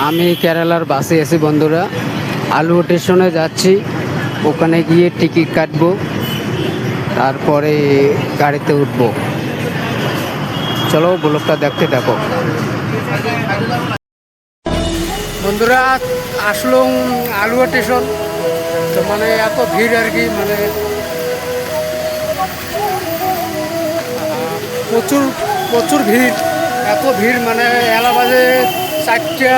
আমি কেরালার বাসে আছি বন্ধুরা, আলু স্টেশনে যাচ্ছি। ওখানে গিয়ে টিকিট কাটবো, তারপরে গাড়িতে উঠবো। চলো ব্লগটা দেখতে থাকো বন্ধুরা। আসলাম আলু স্টেশন, তো মানে এত ভিড় আর কি, মানে প্রচুর প্রচুর ভিড়। এত ভিড় মানে এলা বাজে 4টা,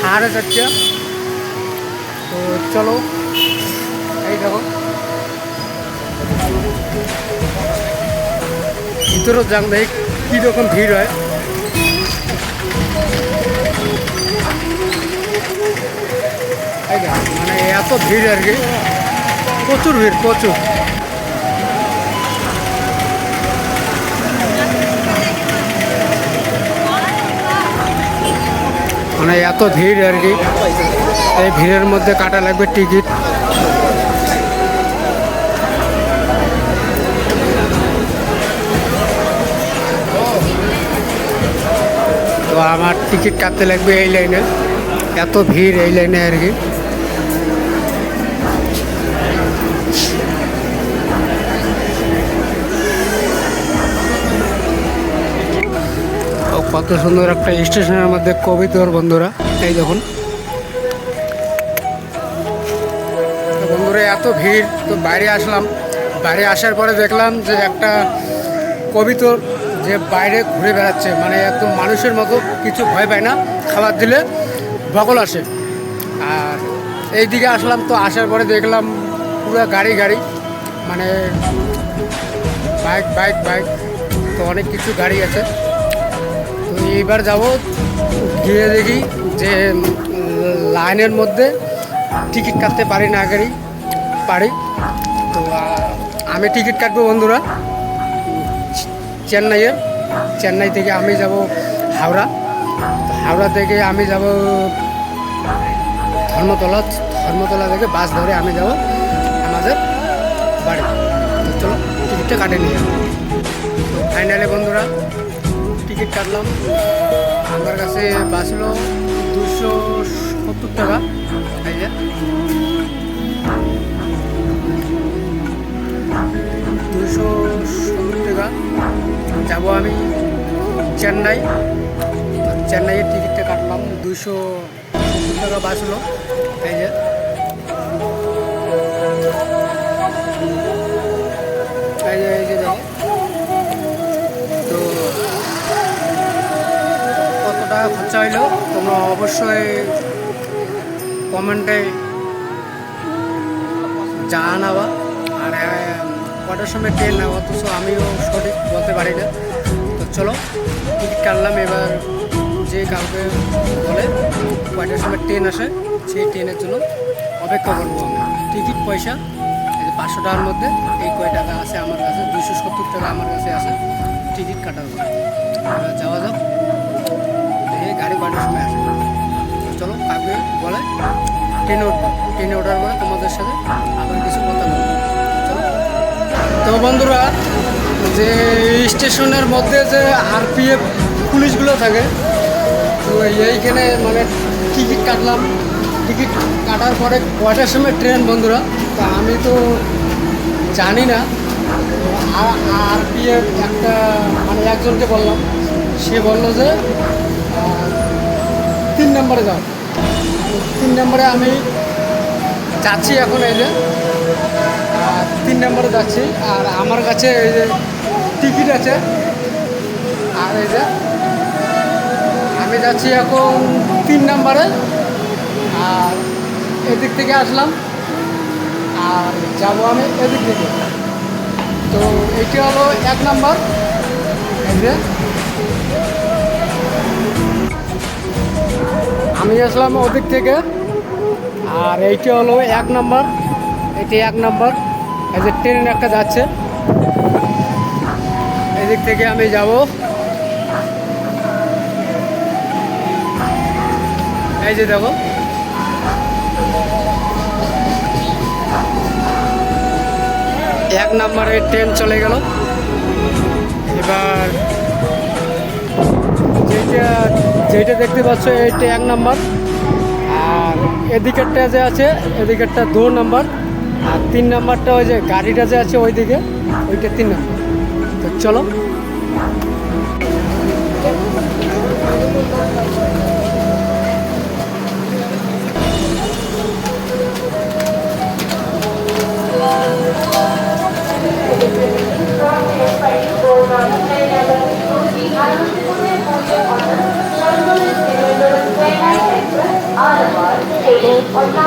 4:30। তো চলো এই দেখো ভিতরেও যান, দেখি কীরকম ভিড় হয়। এই দেখো মানে এত ভিড় আর কি, প্রচুর ভিড় প্রচুর। মানে এত ভিড় আর কি, এই ভিড়ের মধ্যে কাটা লাগবে টিকিট। তো আমার টিকিট কাটতে লাগবে এই লাইনে, এত ভিড় এই লাইনে আর কি। কত সুন্দর একটা স্টেশনের মধ্যে কবিতর বন্ধুরা, এই দেখুন বন্ধুরা এত ভিড়। তো বাইরে আসলাম, বাইরে আসার পরে দেখলাম যে একটা কবিতর যে বাইরে ঘুরে বেড়াচ্ছে, মানে একদম মানুষের মতো, কিছু ভয় পায় না, খাবার দিলে বগল আসে। আর এই দিকে আসলাম, তো আসার পরে দেখলাম পুরো গাড়ি গাড়ি, মানে বাইক বাইক বাইক, তো অনেক কিছু গাড়ি আছে। তো এইবার যাব, গিয়ে দেখি যে লাইনের মধ্যে টিকিট কাটতে পারি না গাড়ি পারি। তো আমি টিকিট কাটবো বন্ধুরা চেন্নাই থেকে আমি যাব হাওড়া। হাওড়া থেকে আমি যাব ধর্মতলা থেকে বাস ধরে আমি যাব আমাদের বাড়ি। তো চলো টিকিটটা কাটে নিয়ে যাবো। তো ফাইনালি বন্ধুরা টিকিট কাটলাম, আমার কাছে বাঁচলো 270 টাকা। এই যে 270 টাকা, যাবো আমি চেন্নাইয়ের টিকিটটা কাটলাম, 270 টাকা বাঁচলো। এই যে এই যে দেখো, তো কত টাকা খরচা হইলো তোমরা অবশ্যই কমেন্টে জানাবা। আর কটার সময় ট্রেন না, অথচ আমিও সঠিক বলতে পারি না। তো চলো টিকিট কাটলাম, এবার যে কাউকে বলে কয়টার সময় ট্রেন আসে সেই ট্রেনের জন্য অপেক্ষা করবো আমি। টিকিট পয়সা এই যে 500 টাকার মধ্যে এই কয় টাকা আছে আমার কাছে, 270 টাকা আমার কাছে আছে টিকিট কাটার পরে। যাওয়া যাক, দেখে গাড়ি কয়টার সময় আসে। চলো কাউকে বলে ট্রেনে ওঠার পরে তোমাদের সাথে আবার কিছু কথা বলবো। চলো। তো বন্ধুরা, যে স্টেশনের মধ্যে যে আরপিএফ পুলিশগুলো থাকে, তো এইখানে মানে টিকিট কাটলাম। টিকিট কাটার পরে কয়টার সময় ট্রেন বন্ধুরা, তা আমি তো জানি না। আরপিএফ একটা মানে একজনকে বললাম, সে বললো যে 3 নম্বরে যাও। 3 নম্বরে আমি যাচ্ছি এখন, এই যে 3 নম্বরে যাচ্ছি। আর আমার কাছে এই যে টিকিট আছে, আর এই যে আমি যাচ্ছি এখন 3 নম্বরে। আর এদিক থেকে আসলাম আর যাব আমি এদিক থেকে। তো এটি হলো 1 নম্বর, এই যে আমি আসলাম ওদিক থেকে। আর এইটি হলো 1 নম্বর, এটি 1 নম্বর। এই যে ট্রেন একটা যাচ্ছে, এদিক থেকে আমি যাব। এই যে দেখো, এক নম্বরে ট্রেন চলে গেল। এবার যে এইটা যেটা দেখতে পাচ্ছ এইটা 1 নাম্বার, আর এদিকেরটা যে আছে এদিকেরটা 2 নাম্বার, আর 3 নাম্বারটা ওই যে গাড়িটা যে আছে ওইদিকে ওইটা 3 নাম্বার। তো চলো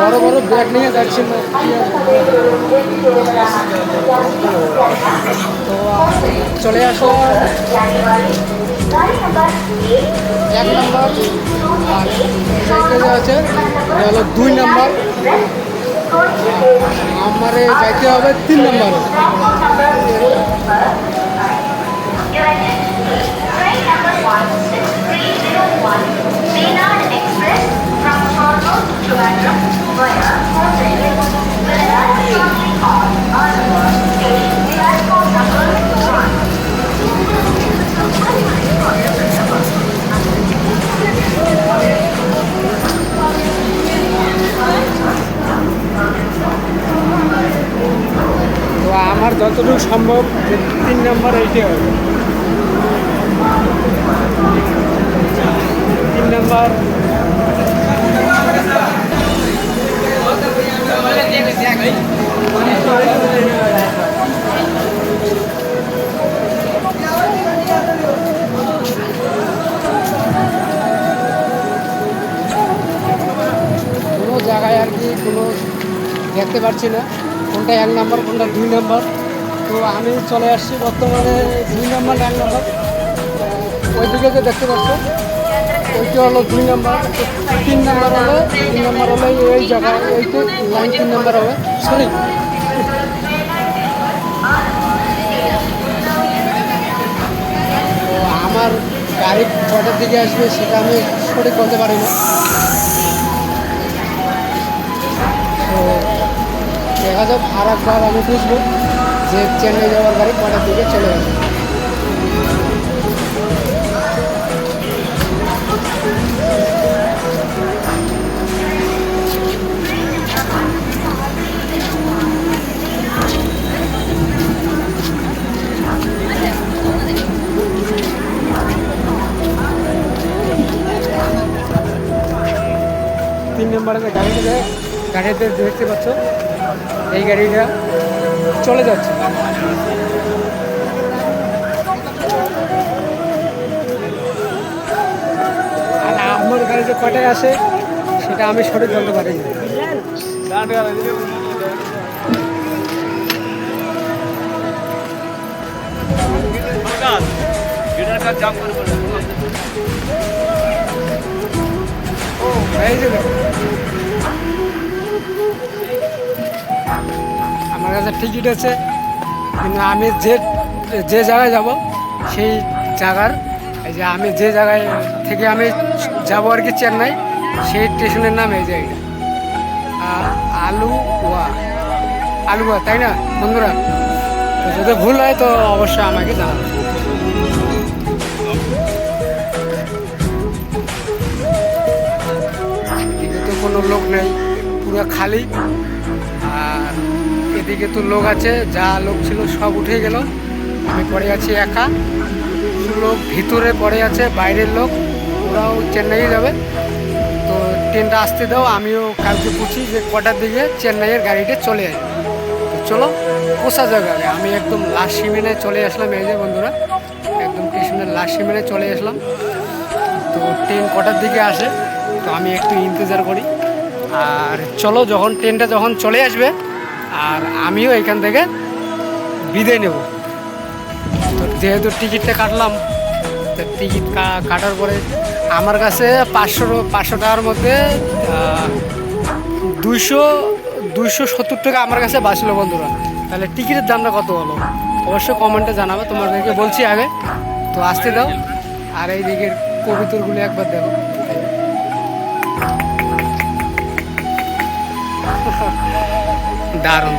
বড় বড় ব্যাগ নিয়ে যাচ্ছি না, তো চলে আসলাম 1 নাম্বার, আর যাইতে আছে এটা হলো 2 নাম্বার, আমারে যাইতে হবে 3 নাম্বার। তো আমার যতটুকু সম্ভব 3 নাম্বার এইটাই হবে। 3 নাম্বার কোনো জায়গায় আর কি কোনো দেখতে পাচ্ছি না কোনটা 1 নাম্বার কোনটা 2 নাম্বার। তো আমি চলে আসছি বর্তমানে 2 নাম্বার 1 নাম্বার, ওইদিকে যে দেখতে পাচ্ছ ওইটা হলো 2 নাম্বার। 3 নাম্বার হলে 3 নাম্বার হলে এই জায়গায় এইটা লাইন 3 নাম্বার হবে, সরি। তো আমার গাড়ি কটার দিকে আসবে সেটা আমি সঠিক বলতে পারি না। তো দেখা যাক আর একবার আমি বুঝবো যে চেন্নাই যাওয়ার গাড়ি কটার দিকে চলে আসবে। 3 নম্বরে যে গাড়িতে দেখতে পাচ্ছ এই গাড়িটা চলে যাচ্ছে। আর আমার গাড়ি যে কটায় আসে সেটা আমি সঠিক বলতে পারি না। আমার কাছে টিকিট আছে, কিন্তু আমি যে জায়গায় যাব সেই জায়গার এই যে আমি যে জায়গায় থেকে আমি যাবো আর কি চেন্নাই, সেই স্টেশনের নাম এই যে এইটা আলুয়া, তাই না বন্ধুরা? তো যদি ভুল হয় তো অবশ্যই আমাকে জানাবেন। এদিকে তো কোনো লোক নেই, পুরো খালি। আর এদিকে তো লোক আছে, যা লোক ছিল সব উঠে গেল, আমি পড়ে আছি একা। লোক ভিতরে পড়ে আছে, বাইরের লোক, ওরাও চেন্নাই যাবে। তো ট্রেনটা আসতে দাও, আমিও কালকে বুঝি যে কটার দিকে চেন্নাইয়ের গাড়িটা চলে আসবে। তো চলো কোসা জায়গায় আমি একদম লাস্ট সিমেনে চলে আসলাম। এই যে বন্ধুরা, একদম স্টেশনের লাস্ট সিমেনে চলে আসলাম। তো ট্রেন কটার দিকে আসে তো আমি একটু ইন্তজার করি। আর চলো ট্রেনটা যখন চলে আসবে আর আমিও এখান থেকে বিদায় নেব। তো যেহেতু টিকিটটা কাটলাম, তো টিকিট কাটার পরে আমার কাছে 500 টাকার মধ্যে 270 টাকা আমার কাছে বাঁচলো বন্ধুরা। তাহলে টিকিটের দামটা কত হলো অবশ্যই কমেন্টে জানাবে, তোমাদেরকে বলছি আগে। তো আসতে দাও, আর এই দিকের কবিতরগুলো একবার দেখো। দারুণ।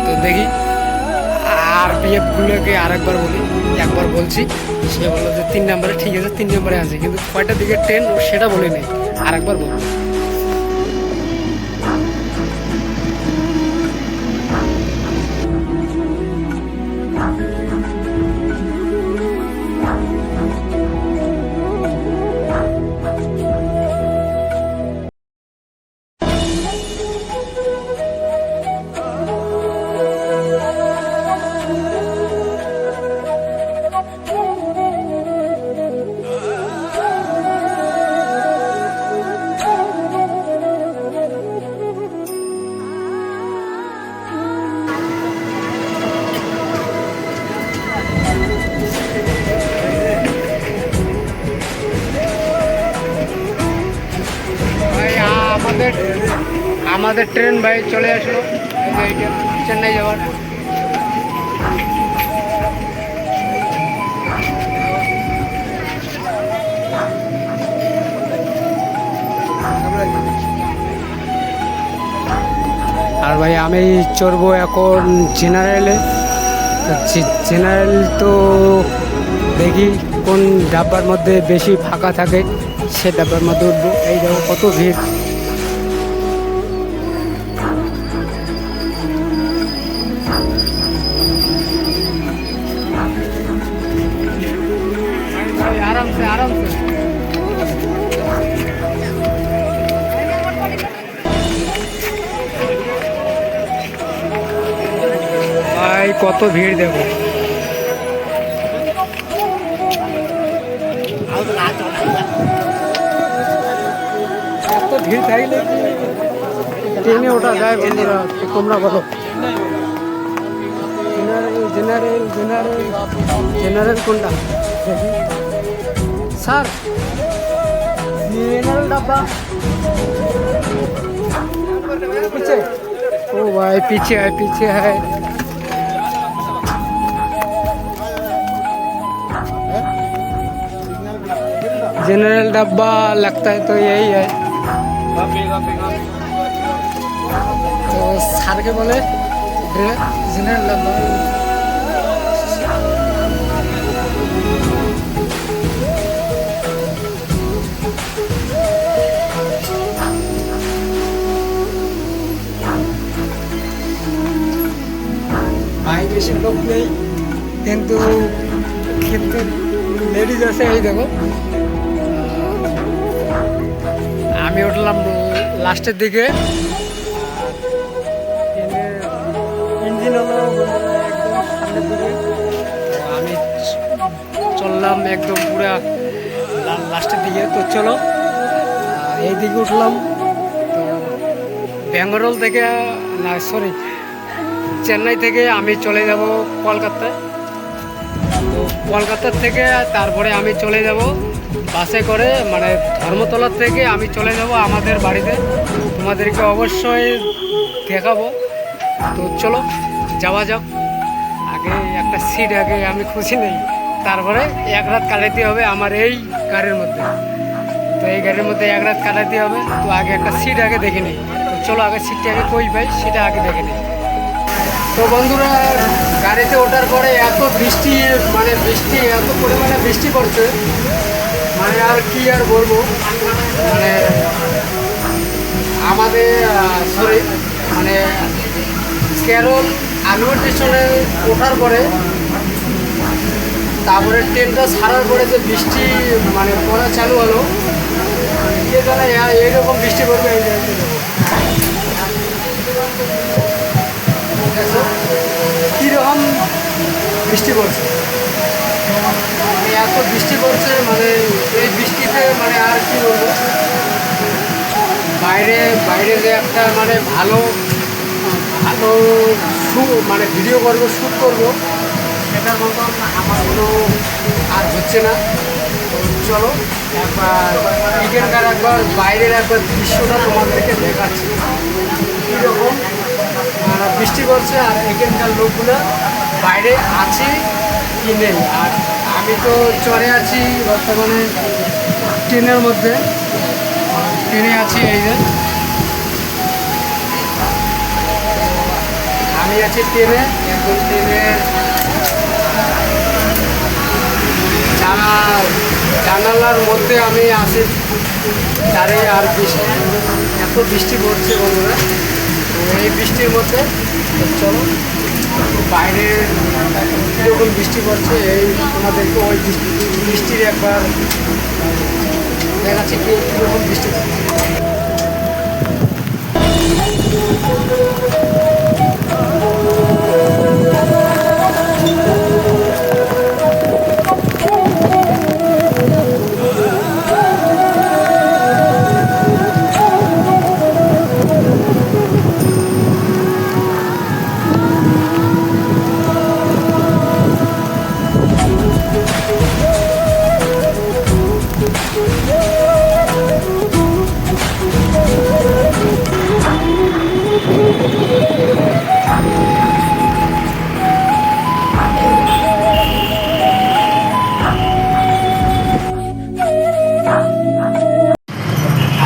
তো দেখি আর বিএফগুলোকে আরেকবার বলি, একবার বলছি, সে বললো যে 3 নম্বরে, ঠিক আছে 3 নম্বরে আছে, কিন্তু কয়টার দিকে ট্রেন সেটা বলে নেই, আরেকবার বলবো। ভাই আমাদের ট্রেন ভাই চলে আসলো, এই যে এইটা চেন্নাই যাওয়ার। আর ভাই আমি চড়বো এখন জেনারেলে। জেনারেল তো দেখি কোন ডাব্বার মধ্যে বেশি ফাঁকা থাকে, সে ডাব্বার মধ্যে উঠবো। এই দেখো কত ভিড়। আরামসে আরামসে। ভাই কত ভিড় দেখো। এত ভিড় থাকলে ট্রেনে ওঠা যায় বন্ধুরা, তোমরা বলো। জেনারেল জেনারেল জেনারেল কোনটা স্যার? জেনারেল डब्बा पीछे। ओ भाई पीछे है, पीछे है। जनरल डब्बा लगता है तो यही है। तो सर के बोले जनरल डब्बा। ভাই বেশি লোক নেই, কিন্তু কিন্তু লেডিজ আছে। এই দেখো আমি উঠলাম লাস্টের দিকে। ইঞ্জিন হলো একদম সামনের দিকে, আমি চললাম একদম পুরা লাস্টের দিকে। তো চলো এই দিকে উঠলাম। তো ব্যাঙ্গালোর থেকে, না সরি চেন্নাই থেকে আমি চলে যাব কলকাতায়। তো কলকাতার থেকে তারপরে আমি চলে যাব বাসে করে, মানে ধর্মতলার থেকে আমি চলে যাব আমাদের বাড়িতে। তোমাদেরকে অবশ্যই দেখাবো। তো চলো যাওয়া যাক। আগে একটা সিট আগে আমি খুশি নেই, তারপরে 1 রাত কাটাতে হবে আমার এই গাড়ির মধ্যে। তো এই গাড়ির মধ্যে 1 রাত কাটাতে হবে। তো আগে একটা সিট আগে দেখে নিই। তো চলো আগে সিটটা আগে কই পাই সেটা আগে দেখে নিই। তো বন্ধুরা গাড়িতে ওঠার পরে এত বৃষ্টি, মানে বৃষ্টি এত পরিমাণে বৃষ্টি পড়ছে, মানে আর কি আর বলবো। মানে আমাদের সরি মানে কেরল আলুর স্টেশনে ওঠার পরে, তারপরে ট্রেনটা ছাড়ার পরে যে বৃষ্টি মানে পড়া চালু হলো, কে জানে এইরকম বৃষ্টি পড়বে। এই কীরকম বৃষ্টি পড়ছে, মানে এত বৃষ্টি পড়ছে, মানে এই বৃষ্টিতে মানে আর কি বলবো। বাইরে বাইরে যে একটা মানে ভালো ভালো মানে ভিডিও করবো, শ্যুট করবো, সেটার মতন আমার কোনো আর হচ্ছে না। তো চলো একবার এখানকার একবার বাইরের একবার দৃশ্যটা তোমাদেরকে দেখাচ্ছি কীরকম বৃষ্টি পড়ছে আর এখানকার লোকগুলো বাইরে আছে কি নেই। আর আমি তো চড়ে আছি বর্তমানে ট্রেনের মধ্যে, ট্রেনে আছি। এই যে আমি আছি ট্রেনে, এখন ট্রেনের জানালার মধ্যে আমি আছি দাঁড়িয়ে। আর বৃষ্টি, এত বৃষ্টি পড়ছে বন্ধুরা। তো এই বৃষ্টির মধ্যে চলো বাইরে কীরকম বৃষ্টি পড়ছে এই আমাদেরকে ওই বৃষ্টির একবার দেখাচ্ছে কীরকম বৃষ্টি পড়ছে।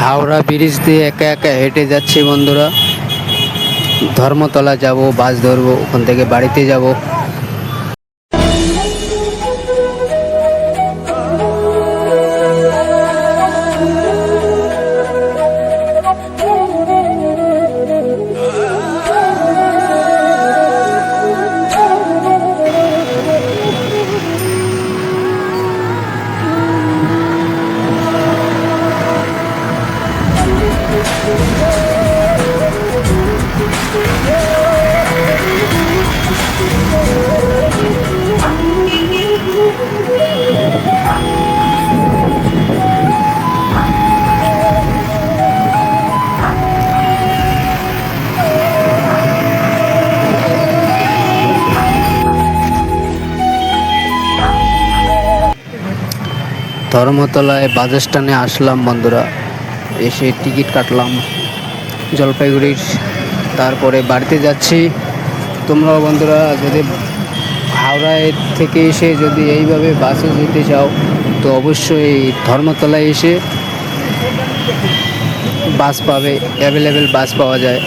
হাওড়া ব্রিজ দিয়ে একা একা হেঁটে যাচ্ছি বন্ধুরা। ধর্মতলা যাব, বাস ধরবো, ওখান থেকে বাড়িতে যাব। ধর্মতলায় বাস স্ট্যান্ডে আসলাম বন্ধুরা। এসে টিকিট কাটলাম জলপাইগুড়ির, তারপরে বাড়িতে যাচ্ছি। তোমরাও বন্ধুরা যদি হাওড়ায় থেকে এসে যদি এইভাবে বাসে যেতে চাও তো অবশ্যই ধর্মতলায় এসে বাস পাবে, অ্যাভেলেবেল বাস পাওয়া যায়।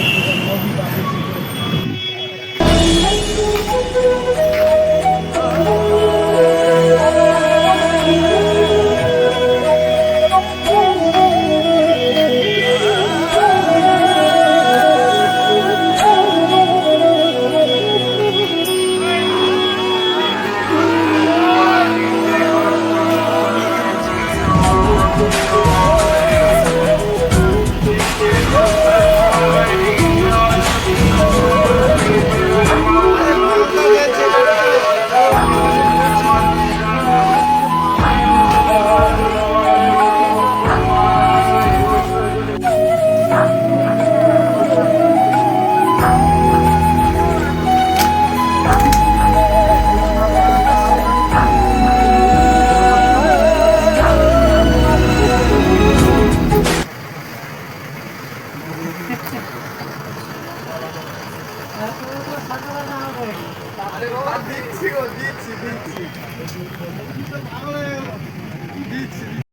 দিচ্ছি